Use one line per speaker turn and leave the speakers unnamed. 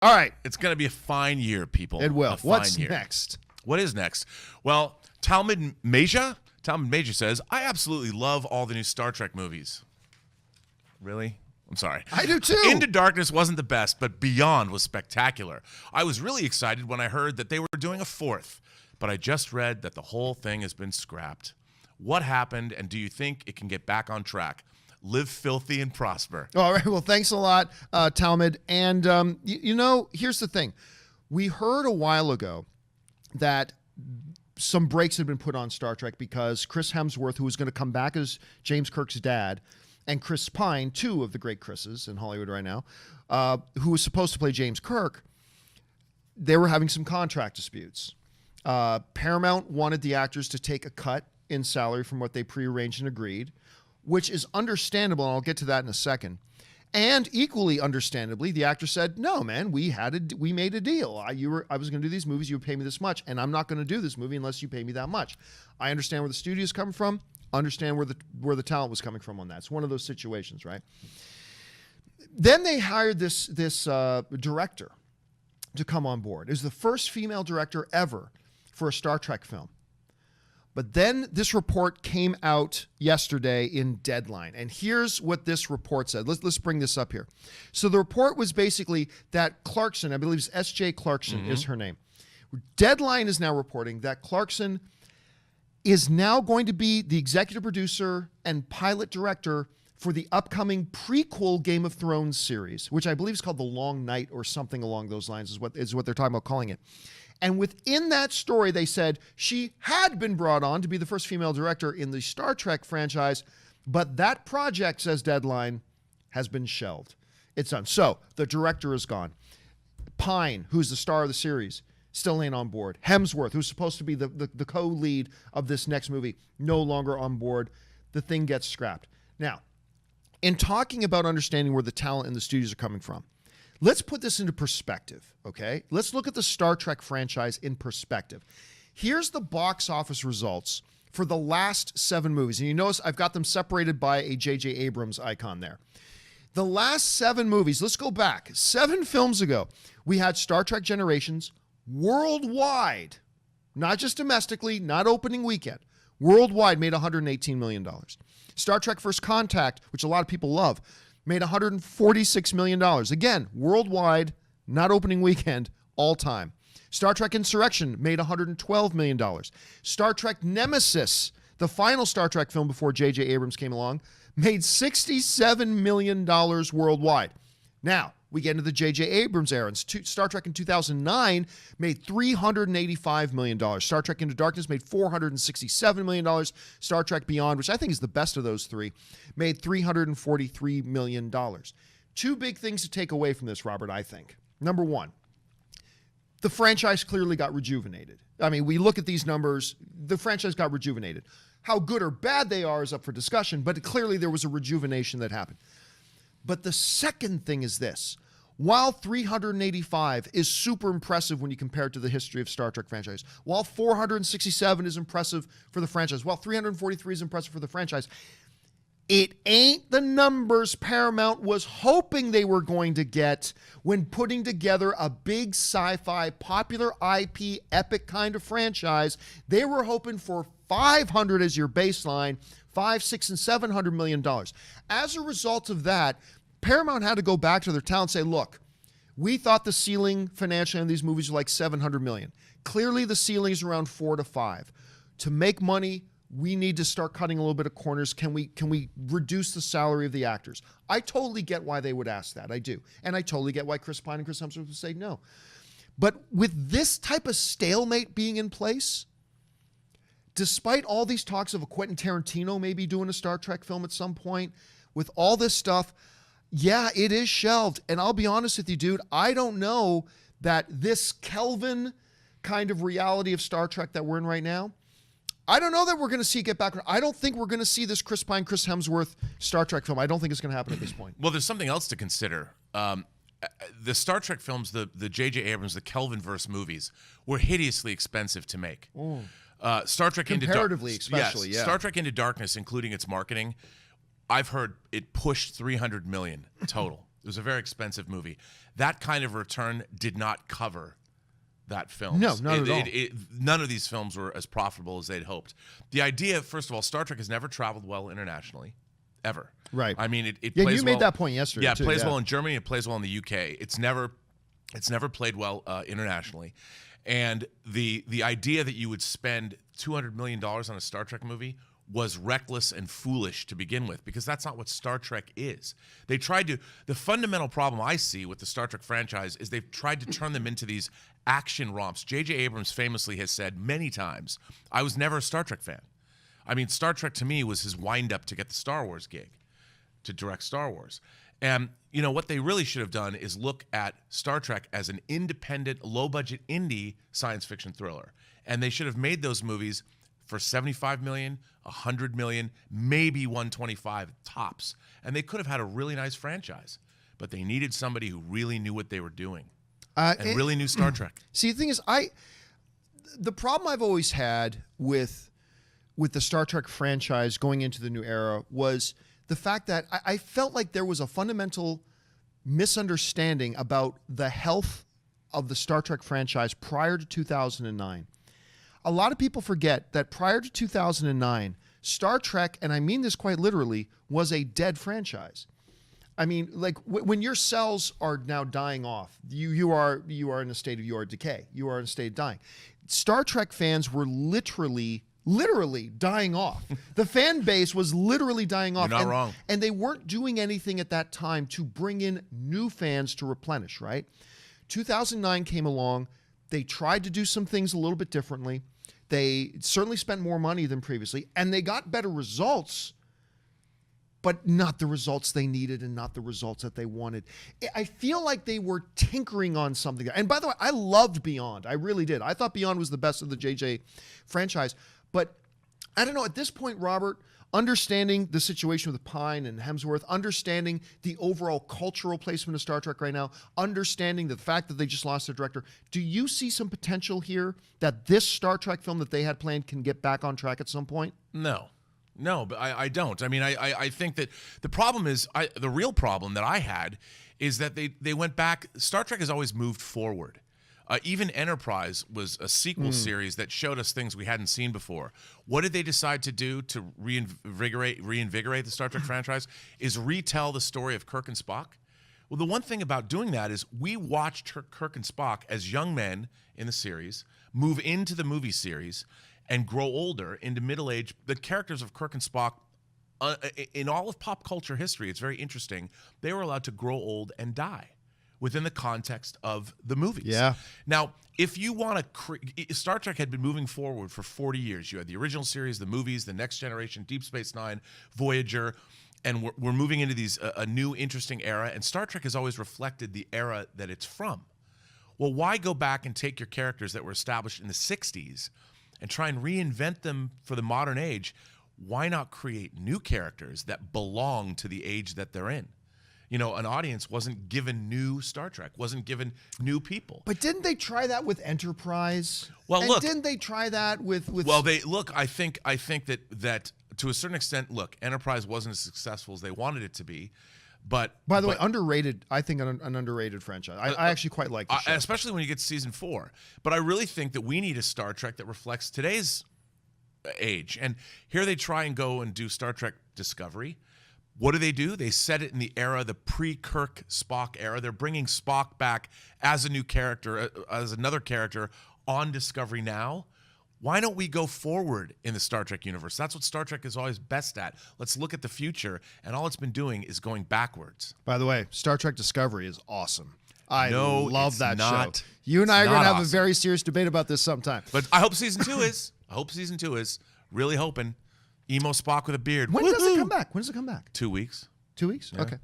All right.
It's going to be a fine year, people.
It will.
A fine
What's
year.
next?
What is next? Well, Talamid Meja says, I absolutely love all the new Star Trek movies. Really? I'm sorry.
I do too.
Into Darkness wasn't the best, but Beyond was spectacular. I was really excited when I heard that they were doing a fourth, but I just read that the whole thing has been scrapped. What happened, and do you think it can get back on track? Live filthy and prosper.
All right. Well, thanks a lot, Talamid. And, here's the thing. We heard a while ago that some brakes had been put on Star Trek because Chris Hemsworth, who was going to come back as James Kirk's dad, and Chris Pine, two of the great Chris's in Hollywood right now, who was supposed to play James Kirk, they were having some contract disputes. Paramount wanted the actors to take a cut in salary from what they prearranged and agreed, which is understandable, and I'll get to that in a second. And equally understandably, the actor said, "No, man, we made a deal. I was going to do these movies. You would pay me this much, and I'm not going to do this movie unless you pay me that much." I understand where the studio's coming from. Understand where the talent was coming from on that. It's one of those situations, right? Then they hired this director to come on board. It was the first female director ever for a Star Trek film. But then this report came out yesterday in Deadline. And here's what this report said. Let's bring this up here. So the report was basically that Clarkson, I believe it's S.J. Clarkson is her name. Deadline is now reporting that Clarkson is now going to be the executive producer and pilot director for the upcoming prequel Game of Thrones series, which I believe is called The Long Night or something along those lines is what they're talking about calling it. And within that story, they said she had been brought on to be the first female director in the Star Trek franchise, but that project, says Deadline, has been shelved. It's done. So the director is gone. Pine, who's the star of the series, still ain't on board. Hemsworth, who's supposed to be the co-lead of this next movie, no longer on board. The thing gets scrapped. Now, in talking about understanding where the talent in the studios are coming from, let's put this into perspective, okay? Let's look at the Star Trek franchise in perspective. Here's the box office results for the last 7 movies. And you notice I've got them separated by a J.J. Abrams icon there. The last 7 movies, let's go back. 7 films ago, we had Star Trek Generations worldwide, not just domestically, not opening weekend. Worldwide made $118 million. Star Trek First Contact, which a lot of people love, made $146 million. Again, worldwide, not opening weekend, all time. Star Trek Insurrection made $112 million. Star Trek Nemesis, the final Star Trek film before J.J. Abrams came along, made $67 million worldwide. Now, we get into the J.J. Abrams era. Star Trek in 2009 made $385 million. Star Trek Into Darkness made $467 million. Star Trek Beyond, which I think is the best of those 3, made $343 million. 2 big things to take away from this, Robert, I think. Number 1, the franchise clearly got rejuvenated. I mean, we look at these numbers, the franchise got rejuvenated. How good or bad they are is up for discussion, but clearly there was a rejuvenation that happened. But the second thing is this. While 385 is super impressive when you compare it to the history of Star Trek franchise, while 467 is impressive for the franchise, while 343 is impressive for the franchise, it ain't the numbers Paramount was hoping they were going to get when putting together a big sci-fi, popular IP, epic kind of franchise. They were hoping for 500 as your baseline, 500, 600, and $700 million. As a result of that, Paramount had to go back to their talent and say, look, we thought the ceiling financially on these movies was like $700 million. Clearly the ceiling is around 4 to 5. To make money, we need to start cutting a little bit of corners. Can we reduce the salary of the actors? I totally get why they would ask that. I do. And I totally get why Chris Pine and Chris Hemsworth would say no. But with this type of stalemate being in place, despite all these talks of a Quentin Tarantino maybe doing a Star Trek film at some point, with all this stuff, yeah, it is shelved. And I'll be honest with you, dude, I don't know that this Kelvin kind of reality of Star Trek that we're in right now, I don't know that we're going to see it get back. I don't think we're going to see this Chris Pine, Chris Hemsworth Star Trek film. I don't think it's going to happen at this point.
Well, there's something else to consider. The Star Trek films, the J.J. Abrams, the Kelvinverse movies, were hideously expensive to make. Star Trek
comparatively, especially,
yes,
yeah.
Star Trek Into Darkness, including its marketing, I've heard it pushed $300 million total. It was a very expensive movie. That kind of return did not cover that film.
No, not at all.
None of these films were as profitable as they'd hoped. The idea, first of all, Star Trek has never traveled well internationally, ever.
Right.
I mean, it
Yeah,
plays
you made
well.
that point yesterday.
Yeah, it
too,
plays well in Germany. It plays well in the UK. It's never played well internationally. And the idea that you would spend $200 million on a Star Trek movie was reckless and foolish to begin with, because that's not what Star Trek is. They tried to, the fundamental problem I see with the Star Trek franchise is they've tried to turn them into these action romps. J.J. Abrams famously has said many times, I was never a Star Trek fan. I mean, Star Trek to me was his wind-up to get the Star Wars gig, to direct Star Wars. And, you know, what they really should have done is look at Star Trek as an independent, low-budget indie science fiction thriller. And they should have made those movies for $75 million, $100 million, maybe $125 tops. And they could have had a really nice franchise. But they needed somebody who really knew what they were doing and really knew Star Trek.
See, the thing is, the problem I've always had with the Star Trek franchise going into the new era was the fact that I felt like there was a fundamental misunderstanding about the health of the Star Trek franchise prior to 2009. A lot of people forget that prior to 2009, Star Trek, and I mean this quite literally, was a dead franchise. I mean, like when your cells are now dying off, you are in a state of decay. You are in a state of dying. Star Trek fans were literally dying off. The fan base was literally dying off.
You're not wrong.
And they weren't doing anything at that time to bring in new fans to replenish, right? 2009 came along. They tried to do some things a little bit differently. They certainly spent more money than previously, and they got better results, but not the results they needed and not the results that they wanted. I feel like they were tinkering on something. And by the way, I loved Beyond. I really did. I thought Beyond was the best of the JJ franchise. But I don't know, at this point, Robert, understanding the situation with Pine and Hemsworth, understanding the overall cultural placement of Star Trek right now, understanding the fact that they just lost their director, do you see some potential here that this Star Trek film that they had planned can get back on track at some point?
No, but I don't. I mean, I think that the problem is, the real problem that I had is that they went back. Star Trek has always moved forward. Even Enterprise was a sequel series that showed us things we hadn't seen before. What did they decide to do to reinvigorate the Star Trek franchise? Is retell the story of Kirk and Spock. Well, the one thing about doing that is we watched Kirk and Spock as young men in the series move into the movie series and grow older into middle age. The characters of Kirk and Spock, in all of pop culture history, it's very interesting, they were allowed to grow old and die within the context of the movies.
Yeah.
Now, if you want to, Star Trek had been moving forward for 40 years. You had the original series, the movies, the Next Generation, Deep Space Nine, Voyager, and we're moving into these a new interesting era. And Star Trek has always reflected the era that it's from. Well, why go back and take your characters that were established in the 60s and try and reinvent them for the modern age? Why not create new characters that belong to the age that they're in? You know, an audience wasn't given new Star Trek, wasn't given new people.
But didn't they try that with Enterprise?
Well,
and
look,
didn't they try that with?
Well, they look. I think that to a certain extent, look, Enterprise wasn't as successful as they wanted it to be. But
by the way, underrated. I think an underrated franchise. I actually quite like the show,
especially when you get to season 4. But I really think that we need a Star Trek that reflects today's age. And here they try and go and do Star Trek Discovery. What do? They set it in the era, the pre-Kirk Spock era. They're bringing Spock back as a new character, as another character on Discovery Now. Why don't we go forward in the Star Trek universe? That's what Star Trek is always best at. Let's look at the future, and all it's been doing is going backwards.
By the way, Star Trek Discovery is awesome. I love that
not,
show. You and I are going to have
awesome.
a very serious debate about this sometime.
But I hope season 2 is. I hope season 2 is. Really hoping. Emo Spock with a beard.
When does it come back? When does it come back?
2 weeks.
2 weeks?
Yeah.
Okay.